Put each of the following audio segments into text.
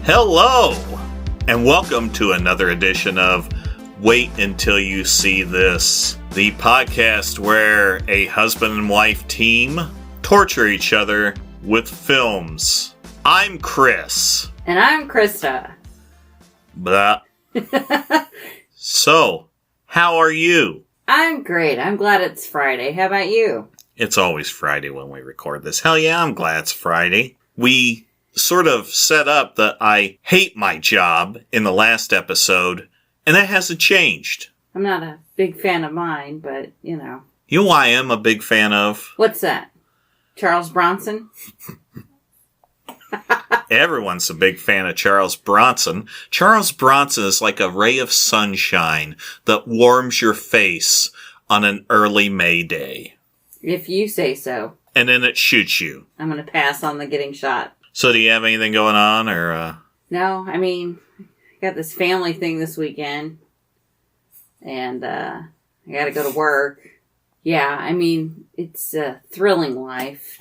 Hello, and welcome to another edition of Wait Until You See This, the podcast where a husband and wife team torture each other with films. I'm Chris. And I'm Krista. Blah. So, how are you? I'm great. I'm glad it's Friday. How about you? It's always Friday when we record this. Hell yeah, I'm glad it's Friday. We sort of set up that I hate my job in the last episode, and that hasn't changed. I'm not a big fan of mine, but, you know. You know who I am a big fan of? What's that? Charles Bronson? Everyone's a big fan of Charles Bronson. Charles Bronson is like a ray of sunshine that warms your face on an early May day. If you say so. And then it shoots you. I'm going to pass on the getting shot. So do you have anything going on, or? No, I mean, I got this family thing this weekend. And, I got to go to work. Yeah, I mean, it's a thrilling life,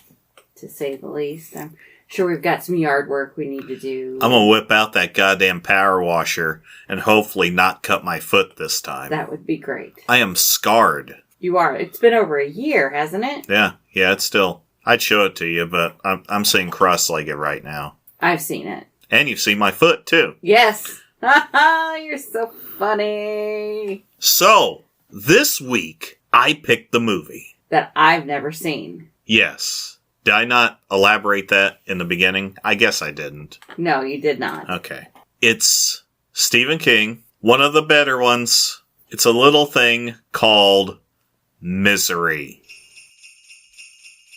to say the least. I'm sure we've got some yard work we need to do. I'm going to whip out that goddamn power washer and hopefully not cut my foot this time. That would be great. I am scarred. You are. It's been over a year, hasn't it? Yeah, it's still. I'd show it to you, but I'm seeing cross-legged right now. I've seen it. And you've seen my foot, too. Yes. You're so funny. So, this week, I picked the movie that I've never seen. Yes. Did I not elaborate that in the beginning? I guess I didn't. No, you did not. Okay. It's Stephen King, one of the better ones. It's a little thing called Misery.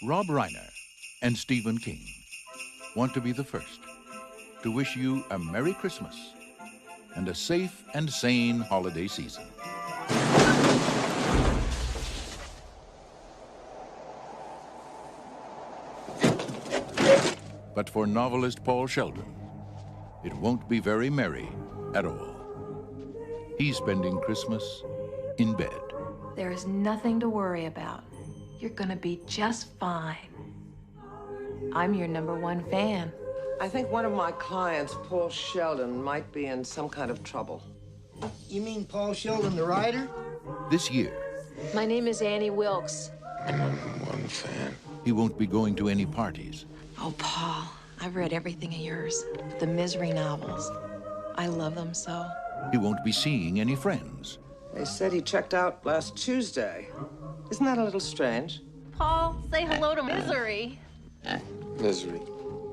Rob Reiner and Stephen King want to be the first to wish you a Merry Christmas and a safe and sane holiday season. But for novelist Paul Sheldon, it won't be very merry at all. He's spending Christmas in bed. There is nothing to worry about. You're gonna be just fine. I'm your #1 fan. I think one of my clients, Paul Sheldon, might be in some kind of trouble. You mean Paul Sheldon, the writer? This year, My name is Annie Wilkes. #1 fan. he won't be going to any parties. Oh, Paul, I've read everything of yours. The Misery novels. I love them so. He won't be seeing any friends. They said he checked out last Tuesday. Isn't that a little strange? Paul, say hello to Misery. Misery.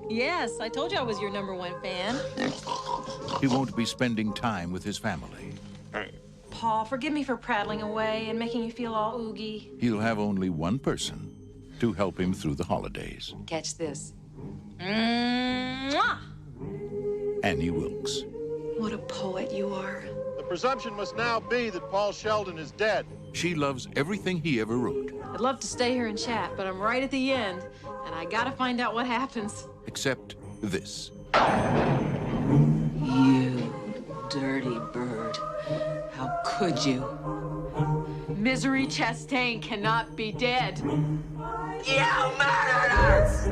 Yes, I told you I was your #1 fan. He won't be spending time with his family. Paul, forgive me for prattling away and making you feel all oogie. He'll have only one person to help him through the holidays. Catch this. Mwah! Annie Wilkes. What a poet you are. The presumption must now be that Paul Sheldon is dead. She loves everything he ever wrote, I'd love to stay here and chat, but I'm right at the end, and I gotta find out what happens. except this. You dirty bird. How could you? Misery Chastain cannot be dead. You murdered us!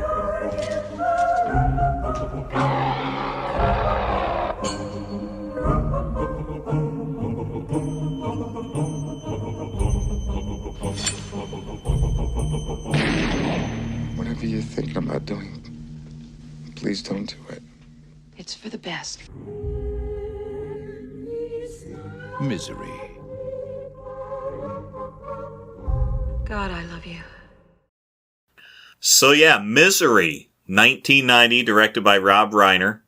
Whatever you're thinking about doing, please don't do it. It's for the best. Misery. God, I love you. So yeah, Misery, 1990, directed by Rob Reiner.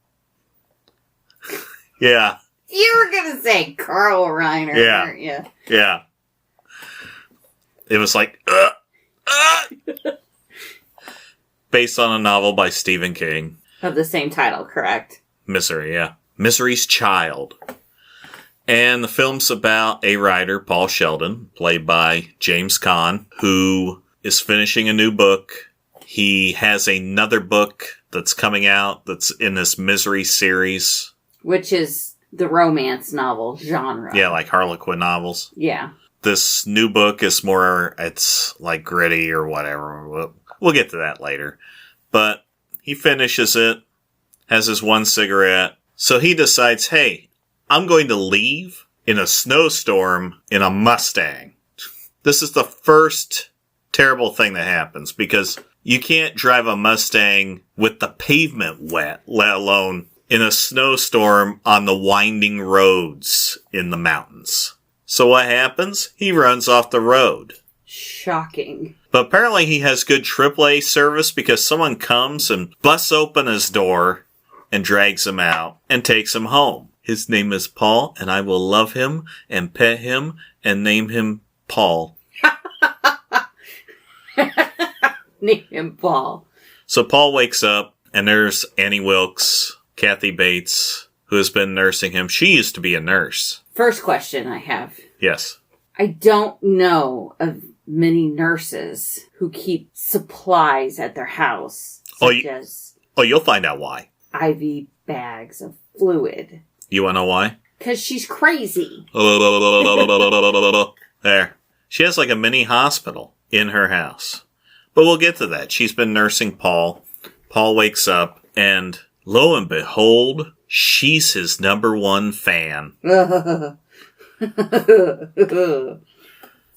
Yeah. You were going to say Carl Reiner, weren't you? Yeah. It was like, based on a novel by Stephen King. Of the same title, correct? Misery, yeah. Misery's Child. And the film's about a writer, Paul Sheldon, played by James Caan, who is finishing a new book. He has another book that's coming out that's in this Misery series. Which is the romance novel genre. Yeah, like Harlequin novels. Yeah. This new book is more, it's like gritty or whatever. We'll get to that later. But he finishes it, has his one cigarette, So he decides, hey, I'm going to leave in a snowstorm in a Mustang. This is the first terrible thing that happens because you can't drive a Mustang with the pavement wet, let alone in a snowstorm on the winding roads in the mountains. So what happens? He runs off the road. Shocking. But apparently he has good AAA service because someone comes and busts open his door and drags him out and takes him home. His name is Paul, and I will love him and pet him and name him Paul. Name him Paul. So Paul wakes up, and there's Annie Wilkes, Kathy Bates, who has been nursing him. She used to be a nurse. First question I have. Yes. I don't know of many nurses who keep supplies at their house, such as you'll find out why. IV bags of fluid. You want to know why? Because she's crazy. There. She has like a mini hospital in her house. But we'll get to that. She's been nursing Paul. Paul wakes up, and lo and behold, she's his #1 fan.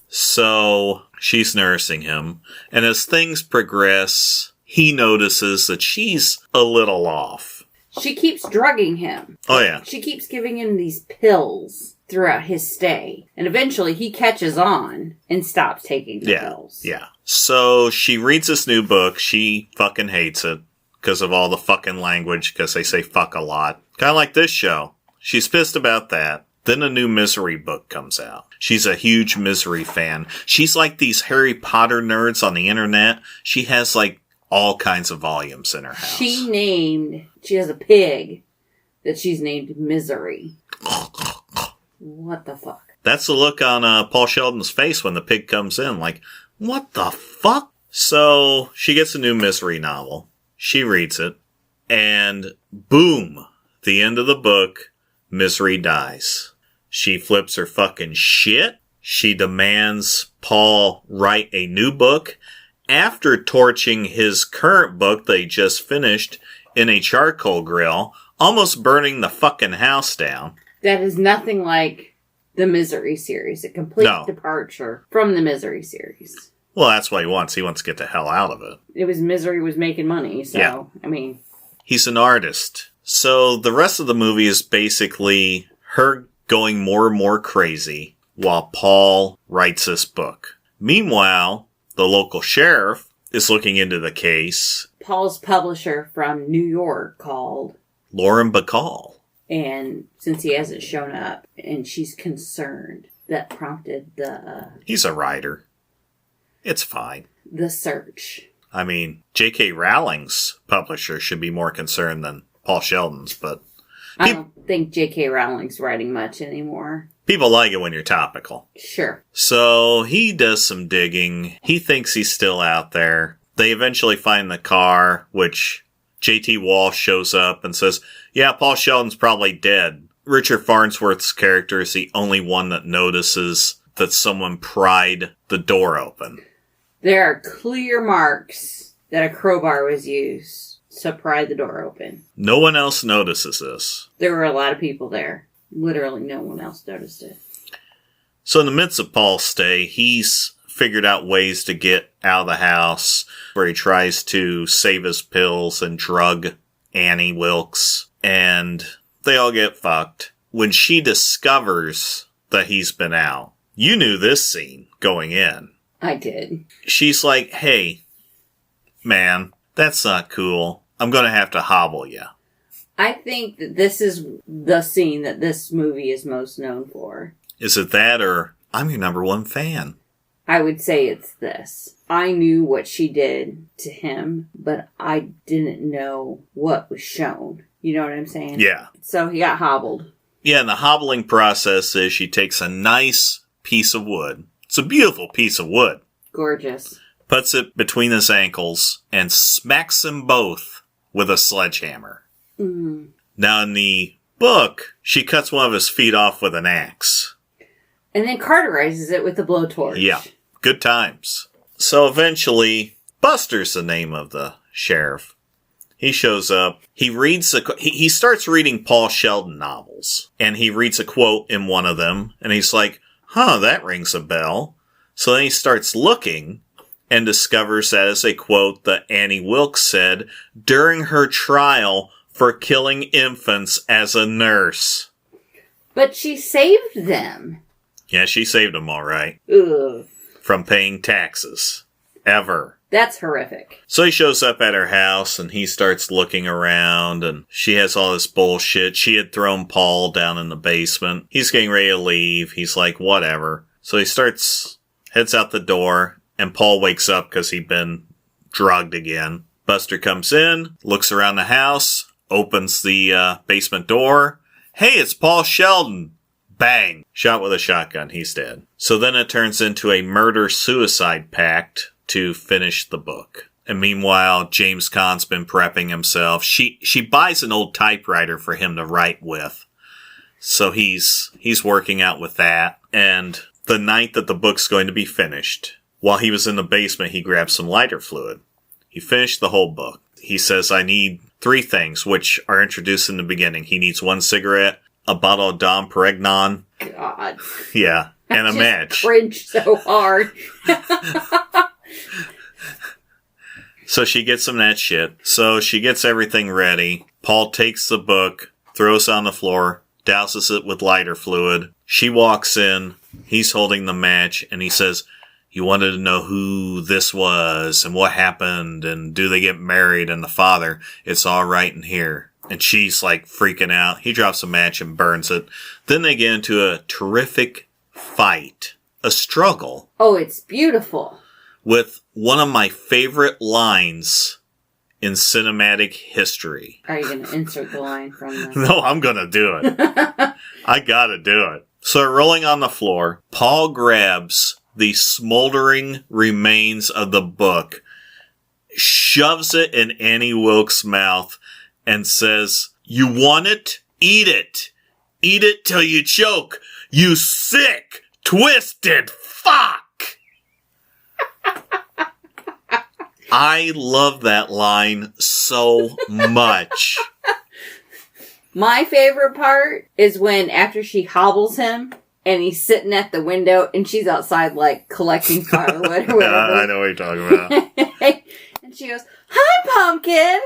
So she's nursing him, and as things progress, he notices that she's a little off. She keeps drugging him. Oh, yeah. She keeps giving him these pills throughout his stay. And eventually he catches on and stops taking the pills. Yeah. So she reads this new book. She fucking hates it because of all the fucking language, because they say fuck a lot. Kind of like this show. She's pissed about that. Then a new Misery book comes out. She's a huge Misery fan. She's like these Harry Potter nerds on the internet. She has like all kinds of volumes in her house. She has a pig that she's named Misery. What the fuck? That's the look on Paul Sheldon's face when the pig comes in. Like, what the fuck? So she gets a new Misery novel. She reads it. And boom, the end of the book, Misery dies. She flips her fucking shit. She demands Paul write a new book after torching his current book they just finished in a charcoal grill, almost burning the fucking house down. That is nothing like the Misery series. A complete departure from the Misery series. Well, that's what he wants. He wants to get the hell out of it. It was Misery was making money, so, yeah. I mean... He's an artist. So the rest of the movie is basically her going more and more crazy while Paul writes this book. Meanwhile, the local sheriff is looking into the case. Paul's publisher from New York called Lauren Bacall. And since he hasn't shown up, and she's concerned, that prompted the... He's a writer. It's fine. The search. I mean, J.K. Rowling's publisher should be more concerned than Paul Sheldon's, but... I don't think J.K. Rowling's writing much anymore. People like it when you're topical. Sure. So he does some digging. He thinks he's still out there. They eventually find the car, which J.T. Walsh shows up and says, yeah, Paul Sheldon's probably dead. Richard Farnsworth's character is the only one that notices that someone pried the door open. There are clear marks that a crowbar was used to pry the door open. No one else notices this. There were a lot of people there. Literally no one else noticed it. So in the midst of Paul's stay, he's figured out ways to get out of the house, where he tries to save his pills and drug Annie Wilkes, and they all get fucked. When she discovers that he's been out, you knew this scene going in. I did. She's like, hey, man, that's not cool. I'm going to have to hobble you. I think that this is the scene that this movie is most known for. Is it that, or I'm your #1 fan? I would say it's this. I knew what she did to him, but I didn't know what was shown. You know what I'm saying? Yeah. So he got hobbled. Yeah, and the hobbling process is she takes a nice piece of wood. It's a beautiful piece of wood. Gorgeous. Puts it between his ankles and smacks them both with a sledgehammer. Mm. Now in the book, she cuts one of his feet off with an axe. And then cauterizes it with a blowtorch. Yeah, good times. So eventually, Buster's the name of the sheriff. He shows up. He reads he starts reading Paul Sheldon novels, and he reads a quote in one of them, and he's like, "Huh, that rings a bell." So then he starts looking and discovers that is a quote that Annie Wilkes said during her trial for killing infants as a nurse. But she saved them. Yeah, she saved them all right. Ugh. From paying taxes. Ever. That's horrific. So he shows up at her house and he starts looking around and she has all this bullshit. She had thrown Paul down in the basement. He's getting ready to leave. He's like, whatever. So he heads out the door, and Paul wakes up because he'd been drugged again. Buster comes in, looks around the house, opens the basement door. Hey, it's Paul Sheldon. Bang. Shot with a shotgun. He's dead. So then it turns into a murder-suicide pact to finish the book. And meanwhile, James Caan's been prepping himself. She buys an old typewriter for him to write with. So he's working out with that. And the night that the book's going to be finished, while he was in the basement, he grabbed some lighter fluid. He finished the whole book. He says, I need 3 things, which are introduced in the beginning. He needs 1 cigarette, a bottle of Dom Perignon. God. Yeah, and a match. Cringe so hard. So she gets him that shit. So she gets everything ready. Paul takes the book, throws it on the floor, douses it with lighter fluid. She walks in. He's holding the match, and he says, you wanted to know who this was and what happened and do they get married and the father. It's all right in here. And she's like freaking out. He drops a match and burns it. Then they get into a terrific fight. A struggle. Oh, it's beautiful. With one of my favorite lines in cinematic history. Are you going to insert the line from the... No, I'm going to do it. I gotta do it. So rolling on the floor, Paul grabs the smoldering remains of the book, shoves it in Annie Wilkes' mouth, and says, you want it? Eat it. Eat it till you choke. You sick, twisted fuck. I love that line so much. My favorite part is when after she hobbles him and he's sitting at the window and she's outside like collecting firewood or whatever. I know what you're talking about. And she goes, hi, Pumpkin.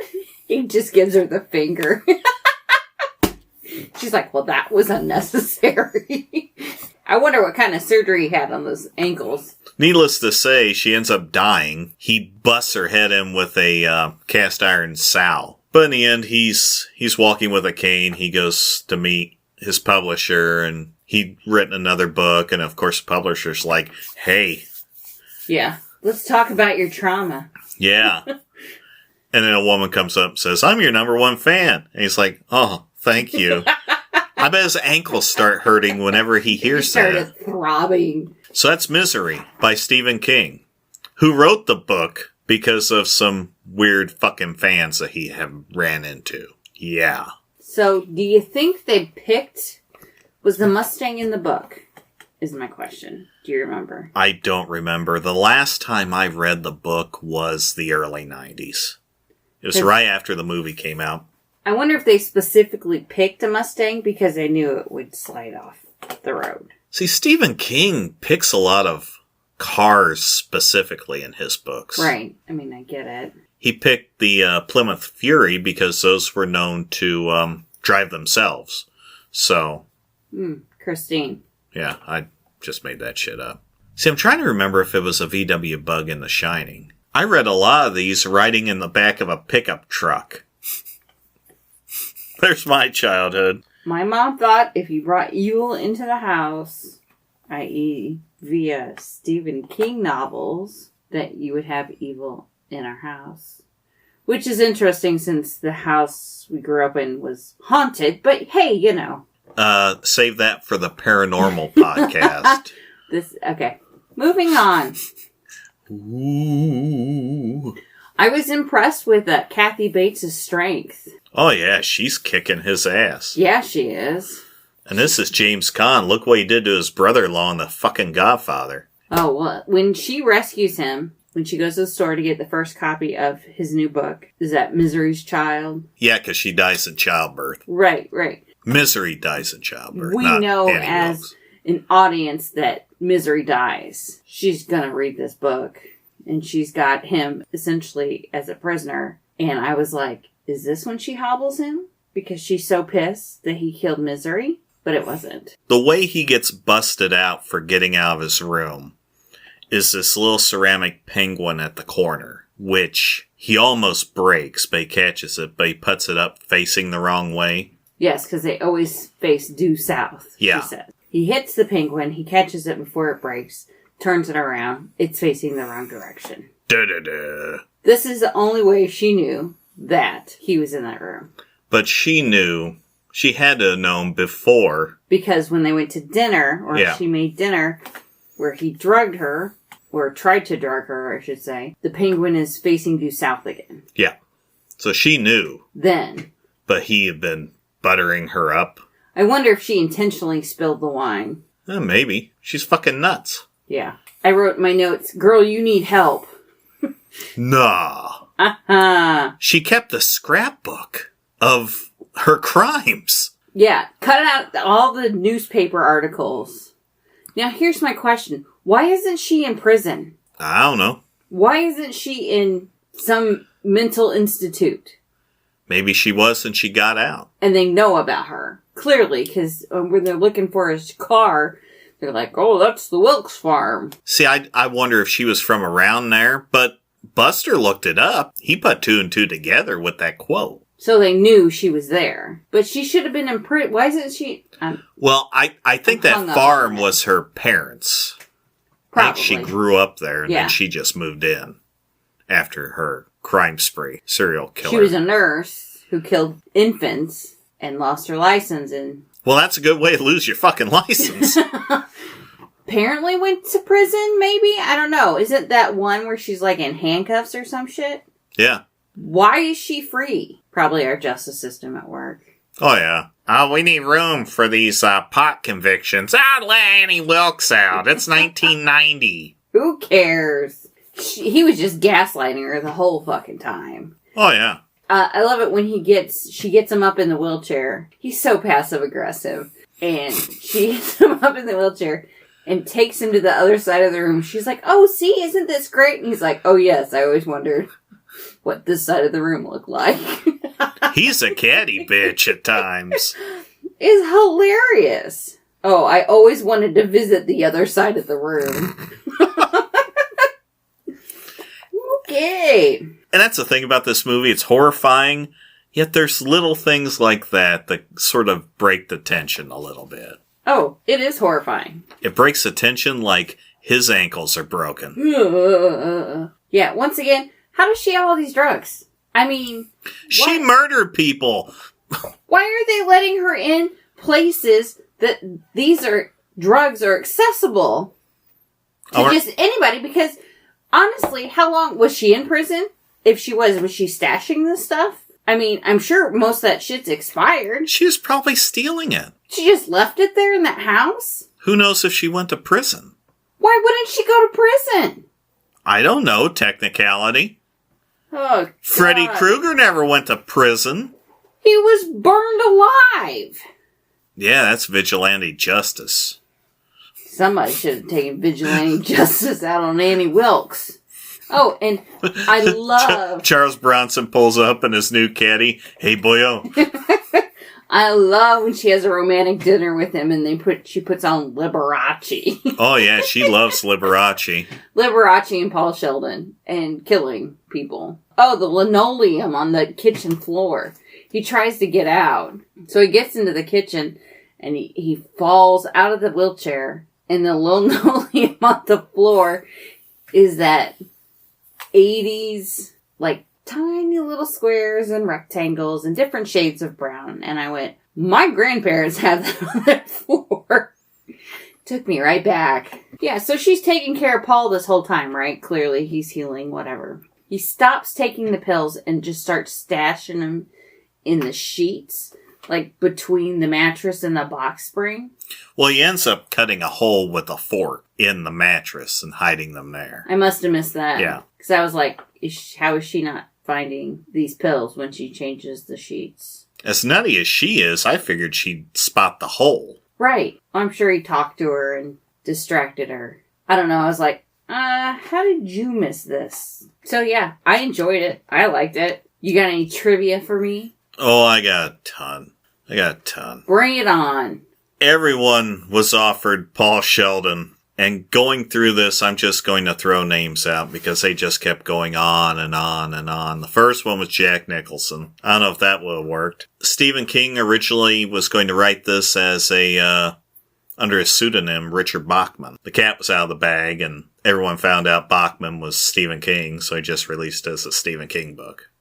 He just gives her the finger. She's like, well, that was unnecessary. I wonder what kind of surgery he had on those ankles. Needless to say, she ends up dying. He busts her head in with a cast iron sow. But in the end, he's walking with a cane. He goes to meet his publisher, and he'd written another book. And of course, the publisher's like, hey. Yeah, let's talk about your trauma. Yeah. And then a woman comes up and says, I'm your #1 fan. And he's like, oh, thank you. I bet his ankles start hurting whenever he hears that. He started throbbing. So that's Misery by Stephen King, who wrote the book because of some weird fucking fans that he had ran into. Yeah. So, do you think they picked... Was the Mustang in the book? Is my question. Do you remember? I don't remember. The last time I read the book was the early 90s. It was right after the movie came out. I wonder if they specifically picked a Mustang because they knew it would slide off the road. See, Stephen King picks a lot of cars specifically in his books. Right. I mean, I get it. He picked the Plymouth Fury because those were known to drive themselves. So. Christine. Yeah, I just made that shit up. See, I'm trying to remember if it was a VW Bug in The Shining. I read a lot of these riding in the back of a pickup truck. There's my childhood. My mom thought if you brought evil into the house, i.e. via Stephen King novels, that you would have evil in our house. Which is interesting since the house we grew up in was haunted, but hey, you know. Save that for the paranormal podcast. Okay. Moving on. Ooh. I was impressed with Kathy Bates' strength. Oh yeah, she's kicking his ass. Yeah, she is. And this is James Caan. Look what he did to his brother-in-law in The fucking Godfather. Oh, well, when she rescues him, when she goes to the store to get the first copy of his new book. Is that Misery's Child? Yeah, because she dies in childbirth. Right. Misery dies in childbirth. We not know Annie as Wilkes. an audience that Misery dies. She's gonna read this book. And she's got him essentially as a prisoner. And I was like, is this when she hobbles him? Because she's so pissed that he killed Misery? But it wasn't. The way he gets busted out for getting out of his room is this little ceramic penguin at the corner, which he almost breaks, but he catches it, but he puts it up facing the wrong way. Yes, because they always face due south, Yeah. she said. He hits the penguin, he catches it before it breaks, turns it around, it's facing the wrong direction. Da-da-da. This is the only way she knew that he was in that room. But she knew, she had to have known before. Because when they went to dinner, or she made dinner, where he drugged her, or tried to drug her, I should say, the penguin is facing due south again. Yeah. So she knew. Then. But he had been buttering her up. I wonder if she intentionally spilled the wine. Maybe. She's fucking nuts. Yeah. I wrote in my notes, girl, you need help. Nah. She kept a scrapbook of her crimes. Yeah. Cut out all the newspaper articles. Now, here's my question. Why isn't she in prison? I don't know. Why isn't she in some mental institute? Maybe she was and she got out. And they know about her. Clearly, because when they're looking for his car, they're like, oh, that's the Wilkes farm. See, I wonder if she was from around there, but Buster looked it up. He put 2 and 2 together with that quote. So they knew she was there. But she should have been in prison. Why isn't she... Well, I think that farm was her parents. Probably. I think she grew up there and Yeah. then she just moved in after her crime spree, serial killer. She was a nurse who killed infants and lost her license and... Well, that's a good way to lose your fucking license. apparently went to prison, maybe? I don't know. Isn't that one where she's like in handcuffs or some shit? Yeah. Why is she free? Probably our justice system at work. Oh, yeah. We need room for these pot convictions. Let Annie Wilkes out. It's 1990. Who cares? He was just gaslighting her the whole fucking time. Oh, yeah. I love it when she gets him up in the wheelchair. He's so passive aggressive. And she gets him up in the wheelchair and takes him to the other side of the room. She's like, oh, see, isn't this great? And he's like, oh, yes, I always wondered what this side of the room looked like. He's a catty bitch at times. It's hilarious. Oh, I always wanted to visit the other side of the room. Okay. And that's the thing about this movie. It's horrifying, yet there's little things like that sort of break the tension a little bit. Oh, it is horrifying. It breaks the tension like his ankles are broken. Yeah, once again, how does she have all these drugs? I mean... She murdered people! Why are they letting her in places that these drugs are accessible to just anybody? Because, honestly, how long was she in prison? If she was she stashing this stuff? I mean, I'm sure most of that shit's expired. She was probably stealing it. She just left it there in that house? Who knows if she went to prison? Why wouldn't she go to prison? I don't know, technicality. Oh, God. Freddy Krueger never went to prison. He was burned alive. Yeah, that's vigilante justice. Somebody should have taken vigilante justice out on Annie Wilkes. Oh, and I love... Charles Bronson pulls up in his new caddy. Hey, boyo. I love when she has a romantic dinner with him and she puts on Liberace. Oh, yeah, she loves Liberace. Liberace and Paul Sheldon and killing people. Oh, the linoleum on the kitchen floor. He tries to get out. So he gets into the kitchen and he falls out of the wheelchair and the linoleum on the floor is that 80s, like, tiny little squares and rectangles and different shades of brown. And I went, my grandparents had that on their floor. Took me right back. Yeah, so she's taking care of Paul this whole time, right? Clearly, he's healing, whatever. He stops taking the pills and just starts stashing them in the sheets. like, between the mattress and the box spring. Well, he ends up cutting a hole with a fork in the mattress and hiding them there. I must have missed that. Yeah. Because I was like, how is she not finding these pills when she changes the sheets? As nutty as she is, I figured she'd spot the hole. Right. I'm sure he talked to her and distracted her. I don't know. I was like, how did you miss this? So yeah, I enjoyed it. I liked it. You got any trivia for me? Oh, I got a ton. Bring it on. Everyone was offered Paul Sheldon. And going through this, I'm just going to throw names out because they just kept going on and on and on. The first one was Jack Nicholson. I don't know if that would have worked. Stephen King originally was going to write this as under his pseudonym, Richard Bachman. The cat was out of the bag, and everyone found out Bachman was Stephen King, so he just released it as a Stephen King book.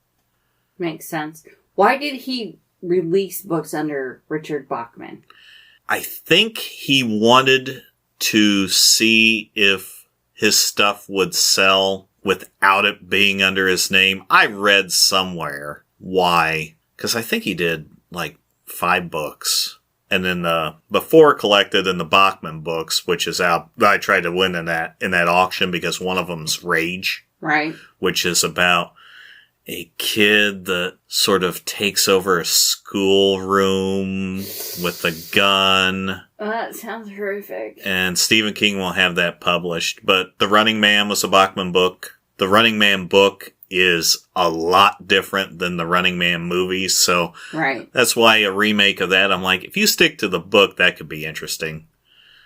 Makes sense. Why did he release books under Richard Bachman? I think he wanted to see if his stuff would sell without it being under his name. I read somewhere why, because I think he did like 5 books. And then the Before Collected and the Bachman books, which is out, I tried to win in that auction because one of them's Rage. Right. Which is about a kid that sort of takes over a schoolroom with a gun. Oh, that sounds horrific. And Stephen King will have that published. But The Running Man was a Bachman book. The Running Man book is a lot different than the Running Man movies. So right. That's why a remake of that, I'm like, if you stick to the book, that could be interesting.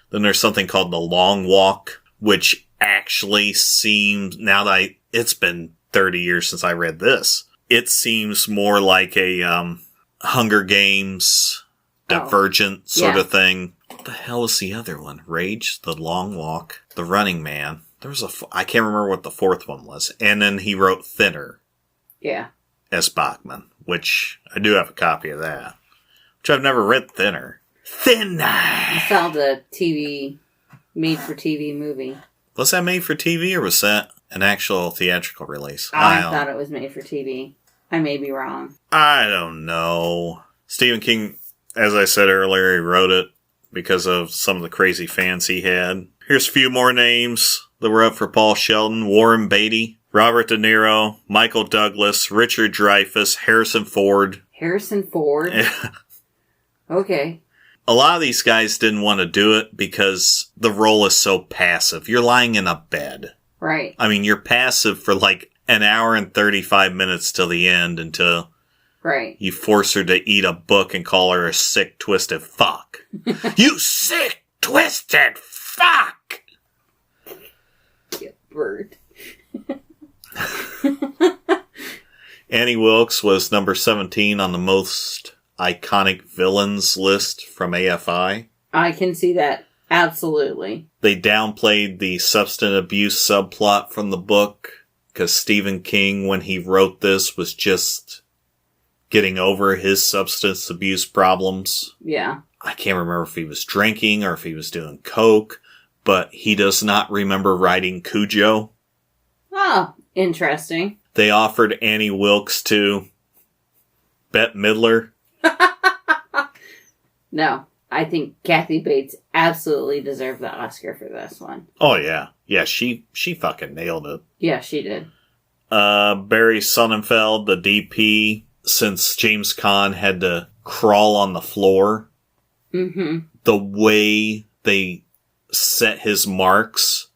Then there's something called The Long Walk, which actually seems, now that it's been 30 years since I read this, it seems more like a Hunger Games, Divergent sort of thing. What the hell was the other one? Rage, The Long Walk, The Running Man. There was I can't remember what the fourth one was. And then he wrote Thinner. Yeah. As Bachman, which I do have a copy of that. Which I've never read Thinner. Thinner! I saw the made-for-TV movie. Was that made for TV or was that an actual theatrical release? I thought it was made for TV. I may be wrong. I don't know. Stephen King, as I said earlier, he wrote it because of some of the crazy fans he had. Here's a few more names that were up for Paul Sheldon. Warren Beatty, Robert De Niro, Michael Douglas, Richard Dreyfuss, Harrison Ford. Harrison Ford? Okay. A lot of these guys didn't want to do it because the role is so passive. You're lying in a bed. Right. I mean, you're passive for like an hour and 35 minutes till the end until you force her to eat a book and call her a sick, twisted fuck. You sick, twisted fuck! Get bird. Annie Wilkes was number 17 on the most iconic villains list from AFI. I can see that. Absolutely. They downplayed the substance abuse subplot from the book because Stephen King, when he wrote this, was just getting over his substance abuse problems. Yeah. I can't remember if he was drinking or if he was doing coke, but he does not remember writing Cujo. Oh, interesting. They offered Annie Wilkes to Bette Midler. No, I think Kathy Bates absolutely deserved the Oscar for this one. Oh, yeah. Yeah, she fucking nailed it. Yeah, she did. Barry Sonnenfeld, the DP, since James Caan had to crawl on the floor. Mm-hmm. The way they set his marks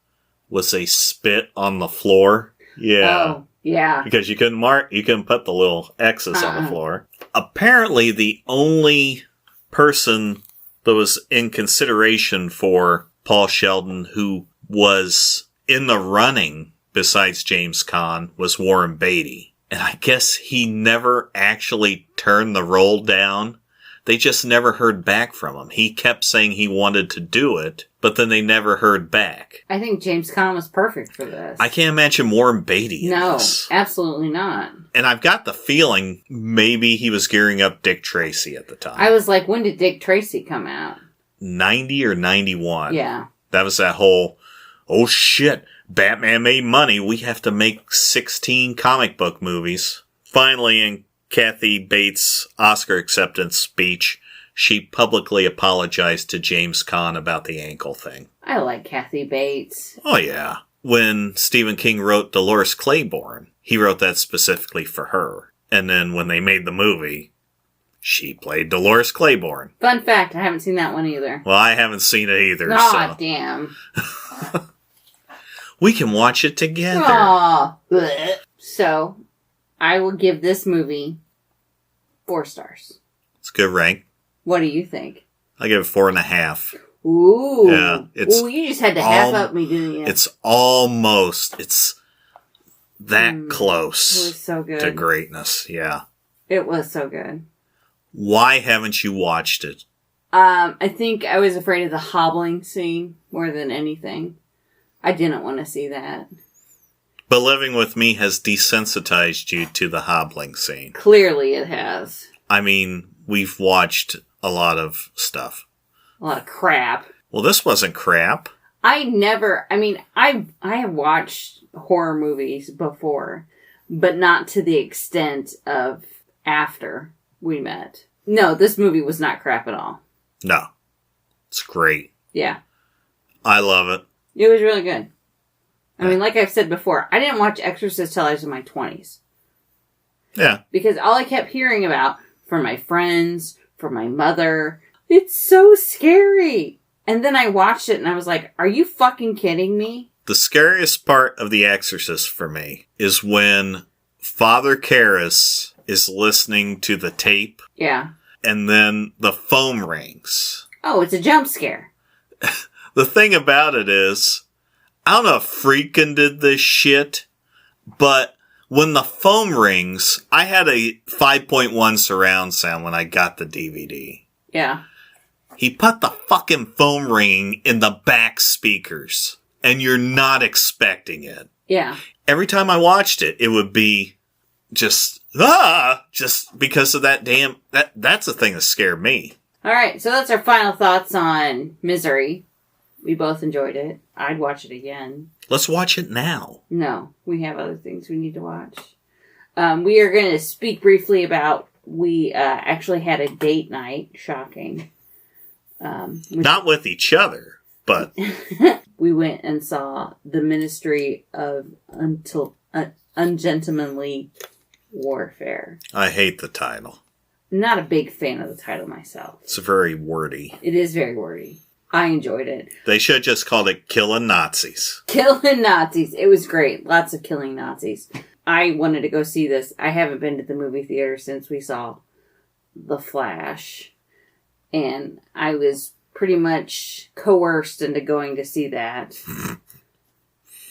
was they spit on the floor. Yeah. Oh, yeah. Because you couldn't put the little X's on the floor. Apparently, the only person that was in consideration for Paul Sheldon who was in the running besides James Caan was Warren Beatty. And I guess he never actually turned the role down. They just never heard back from him. He kept saying he wanted to do it, but then they never heard back. I think James Caan was perfect for this. I can't imagine Warren Beatty in this. Absolutely not. And I've got the feeling maybe he was gearing up Dick Tracy at the time. I was like, when did Dick Tracy come out? 90 or 91. Yeah. That was that whole, oh shit, Batman made money. We have to make 16 comic book movies. Finally, in Kathy Bates' Oscar acceptance speech, she publicly apologized to James Caan about the ankle thing. I like Kathy Bates. Oh, yeah. When Stephen King wrote Dolores Claiborne, he wrote that specifically for her. And then when they made the movie, she played Dolores Claiborne. Fun fact, I haven't seen that one either. Well, I haven't seen it either. Aw, damn. We can watch it together. Aw. Blech. So, I will give this movie 4 stars. It's a good rank. What do you think? I give it 4.5. Ooh. Yeah, it's Ooh, you just had to half up me, didn't you? It's that It close was so good. to greatness. Yeah. It was so good. Why haven't you watched it? I think I was afraid of the hobbling scene more than anything. I didn't want to see that. But Living With Me has desensitized you to the hobbling scene. Clearly it has. I mean, we've watched a lot of stuff. A lot of crap. Well, this wasn't crap. I have watched horror movies before, but not to the extent of After We Met. No, this movie was not crap at all. No. It's great. Yeah. I love it. It was really good. I mean, like I've said before, I didn't watch Exorcist till I was in my 20s. Yeah. Because all I kept hearing about from my friends, from my mother, it's so scary. And then I watched it and I was like, are you fucking kidding me? The scariest part of The Exorcist for me is when Father Karras is listening to the tape. Yeah. And then the phone rings. Oh, it's a jump scare. The thing about it is, I don't know if Friedkin did this shit, but when the phone rings, I had a 5.1 surround sound when I got the DVD. Yeah. He put the fucking phone ringing in the back speakers, and you're not expecting it. Yeah. Every time I watched it, it would be just because of that damn, that's the thing that scared me. All right, so that's our final thoughts on Misery. We both enjoyed it. I'd watch it again. Let's watch it now. No, we have other things we need to watch. We are going to speak briefly about, we actually had a date night. Shocking. Not with each other, but... We went and saw The Ministry of Ungentlemanly Warfare. I hate the title. Not a big fan of the title myself. It's very wordy. It is very wordy. I enjoyed it. They should have just called it Killing Nazis. Killing Nazis. It was great. Lots of killing Nazis. I wanted to go see this. I haven't been to the movie theater since we saw The Flash. And I was pretty much coerced into going to see that.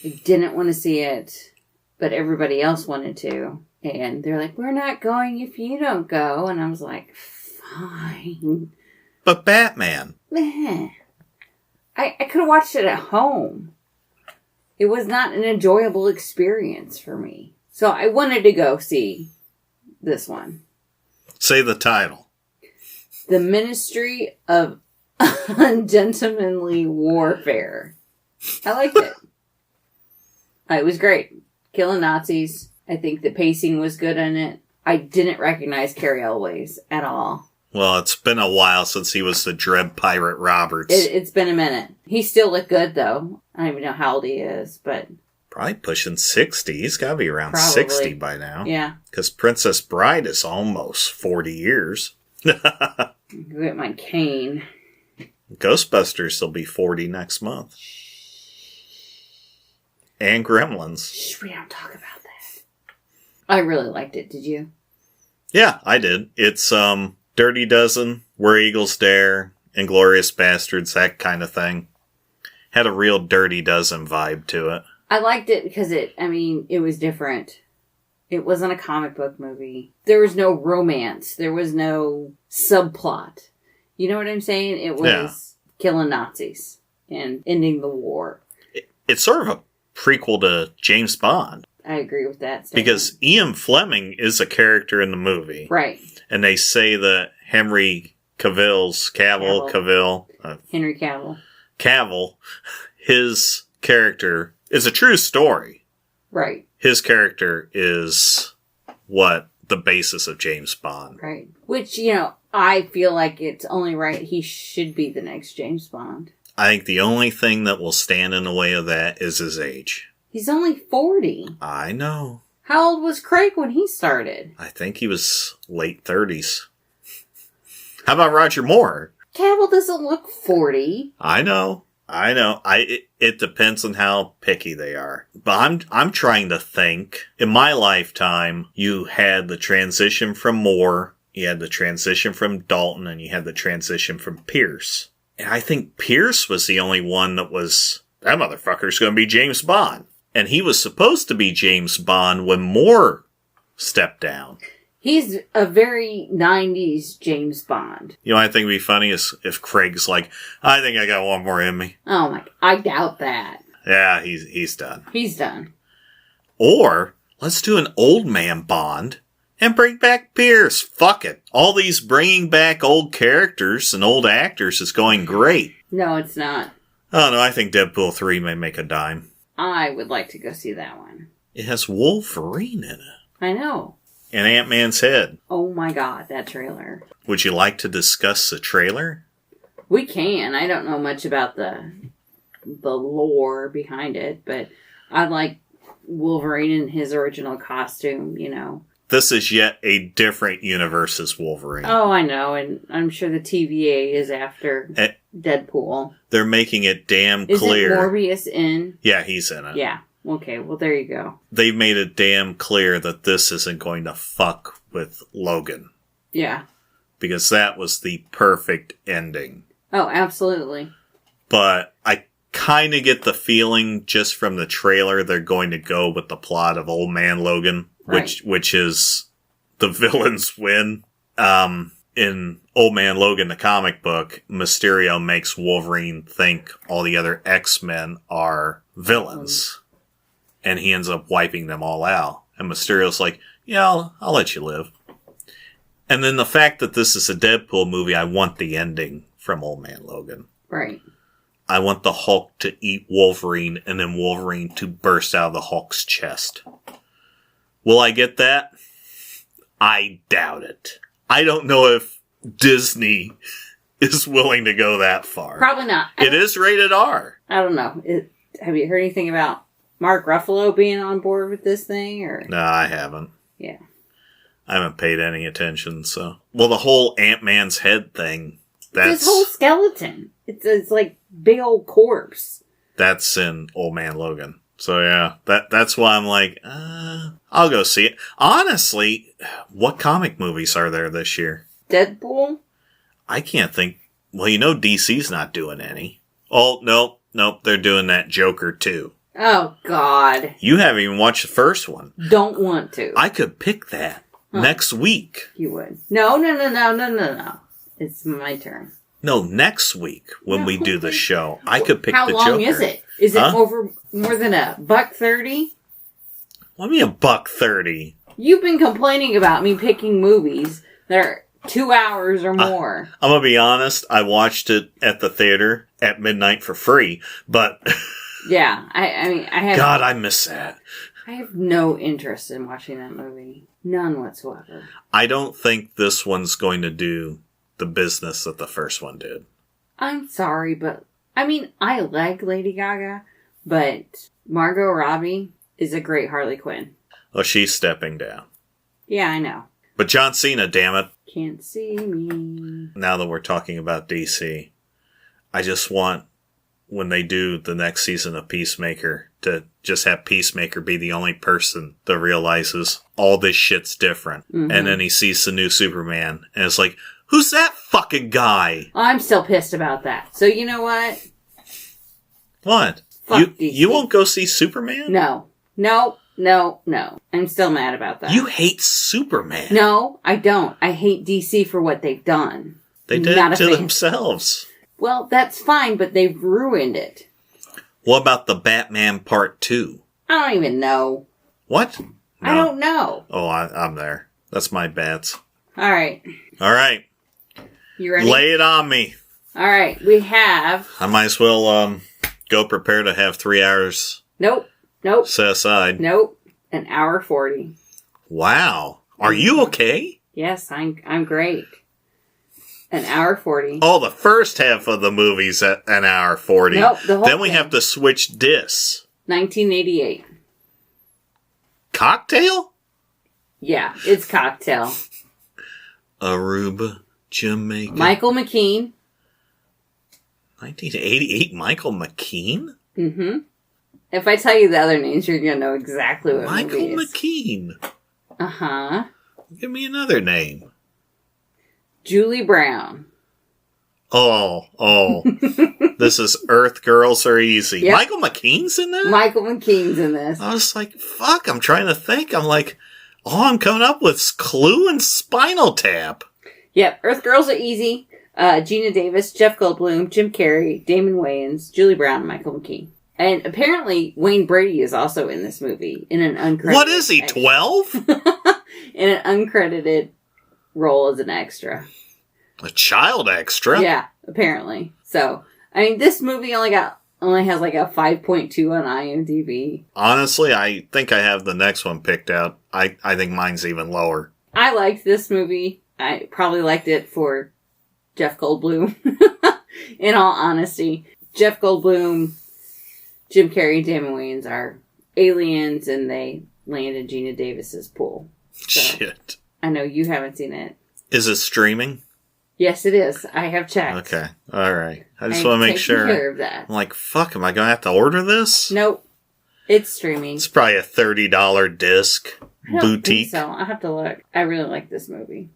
I didn't want to see it, but everybody else wanted to. And they're like, we're not going if you don't go. And I was like, fine. But Batman. Meh. I could have watched it at home. It was not an enjoyable experience for me. So I wanted to go see this one. Say the title. The Ministry of Ungentlemanly Warfare. I liked it. It was great. Killing Nazis. I think the pacing was good in it. I didn't recognize Cary Elwes at all. Well, it's been a while since he was the Dread Pirate Roberts. It's been a minute. He still looked good, though. I don't even know how old he is, but... Probably pushing 60. He's got to be around Probably. 60 by now. Yeah. Because Princess Bride is almost 40 years. Get my cane. Ghostbusters will be 40 next month. And Gremlins. Shh, we don't talk about that. I really liked it. Did you? Yeah, I did. It's Dirty Dozen, Where Eagles Dare, Inglourious Bastards, that kind of thing. Had a real Dirty Dozen vibe to it. I liked it because it was different. It wasn't a comic book movie. There was no romance. There was no subplot. You know what I'm saying? It was killing Nazis and ending the war. It's sort of a prequel to James Bond. I agree with that statement. Because Ian Fleming is a character in the movie. Right. And they say that Henry Cavill, his character is a true story. Right. His character is what the basis of James Bond. Right. Which, you know, I feel like it's only right he should be the next James Bond. I think the only thing that will stand in the way of that is his age. He's only 40. I know. How old was Craig when he started? I think he was late 30s. How about Roger Moore? Cavill doesn't look 40. I know. It depends on how picky they are. But I'm trying to think. In my lifetime, you had the transition from Moore, you had the transition from Dalton, and you had the transition from Pierce. And I think Pierce was the only one that was, that motherfucker's going to be James Bond. And he was supposed to be James Bond when Moore stepped down. He's a very 90s James Bond. You know, I think would be funny is if Craig's like, I think I got one more in me. Oh my, I doubt that. Yeah, he's done. He's done. Or, let's do an old man Bond and bring back Pierce. Fuck it. All these bringing back old characters and old actors is going great. No, it's not. Oh no, I think Deadpool 3 may make a dime. I would like to go see that one. It has Wolverine in it. I know. And Ant-Man's head. Oh my god, that trailer. Would you like to discuss the trailer? We can. I don't know much about the lore behind it, but I like Wolverine in his original costume, you know. This is yet a different universe as Wolverine. Oh, I know, and I'm sure the TVA is after Deadpool. They're making it damn Is clear. Is Morbius in? Yeah, he's in it. Yeah. Okay, well, there you go. They've made it damn clear that this isn't going to fuck with Logan. Yeah. Because that was the perfect ending. Oh, absolutely. But I kind of get the feeling just from the trailer they're going to go with the plot of Old Man Logan, which is the villains win. In Old Man Logan, the comic book, Mysterio makes Wolverine think all the other X-Men are villains. And he ends up wiping them all out. And Mysterio's like, yeah, I'll let you live. And then the fact that this is a Deadpool movie, I want the ending from Old Man Logan. Right. I want the Hulk to eat Wolverine and then Wolverine to burst out of the Hulk's chest. Will I get that? I doubt it. I don't know if Disney is willing to go that far. Probably not. It is rated R. I don't know. Have you heard anything about Mark Ruffalo being on board with this thing? Or No, I haven't. Yeah. I haven't paid any attention, so. Well, the whole Ant-Man's head thing, His whole skeleton. It's like big old corpse. That's in Old Man Logan. So yeah, that's why I'm like, I'll go see it. Honestly, what comic movies are there this year? Deadpool? I can't think. Well, you know DC's not doing any. Oh, nope, they're doing that Joker too. Oh, God. You haven't even watched the first one. Don't want to. I could pick that next week. You would. No. It's my turn. No, next week when we do the show. I could pick the Joker. How long is it? Is it over more than $1.30? What do you mean $1.30? You've been complaining about me picking movies that are 2 hours or more. I'm gonna be honest, I watched it at the theater at midnight for free, but... Yeah, I mean, I have... God, I miss that. I have no interest in watching that movie. None whatsoever. I don't think this one's going to do the business that the first one did. I'm sorry, but... I mean, I like Lady Gaga, but Margot Robbie is a great Harley Quinn. Well, she's stepping down. Yeah, I know. But John Cena, damn it. Can't see me. Now that we're talking about DC, I just want, when they do the next season of Peacemaker, to just have Peacemaker be the only person that realizes all this shit's different. Mm-hmm. And then he sees the new Superman, and it's like, who's that fucking guy? I'm still pissed about that. So you know what? What? You won't go see Superman? No. I'm still mad about that. You hate Superman. No, I don't. I hate DC for what they've done. They did it to themselves. Well, that's fine, but they've ruined it. What about the Batman Part 2? I don't even know. What? No. I don't know. Oh, I'm there. That's my bats. All right. You ready? Lay it on me. All right. We have... I might as well go prepare to have 3 hours Nope. set aside. Nope. 1 hour 40. Wow. Are you okay? Yes, I'm great. An hour 40. Oh, the first half of the movie's at an hour 40. Nope, the whole Then we thing. have to switch discs. 1988. Cocktail? Yeah, it's Cocktail. Aruba, Jamaica. Michael McKean. 1988 Michael McKean? Mm-hmm. If I tell you the other names, you're going to know exactly what Michael movie it is. McKean. Uh-huh. Give me another name. Julie Brown. Oh. This is Earth Girls Are Easy. Yep. Michael McKean's in that? Michael McKean's in this. I was like, fuck, I'm trying to think. I'm like, all I'm coming up with is Clue and Spinal Tap. Yep, Earth Girls Are Easy. Gina Davis, Jeff Goldblum, Jim Carrey, Damon Wayans, Julie Brown, and Michael McKean. And apparently Wayne Brady is also in this movie in an uncredited. What is he, 12? In an uncredited role as an extra. A child extra? Yeah, apparently. So, I mean, this movie only has like a 5.2 on IMDb. Honestly, I think I have the next one picked out. I think mine's even lower. I liked this movie. I probably liked it for Jeff Goldblum. In all honesty, Jeff Goldblum, Jim Carrey, and Damon Wayans are aliens, and they land in Gina Davis's pool. So, Shit. I know you haven't seen it. Is it streaming? Yes, it is. I have checked. Okay. All right. I just want to make sure. Care of that. I'm like, fuck, am I going to have to order this? Nope. It's streaming. It's probably a $30 disc. I don't Boutique. think so. I'll have to look. I really like this movie.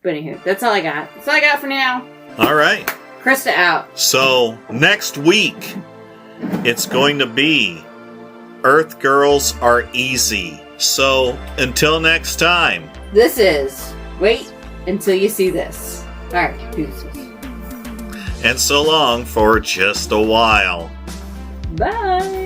But anywho, that's all I got. That's all I got for now. All right. Krista out. So, next week, it's going to be Earth Girls Are Easy. So, until next time. This is Wait Until You See This. Alright, deuces. And so long for just a while. Bye.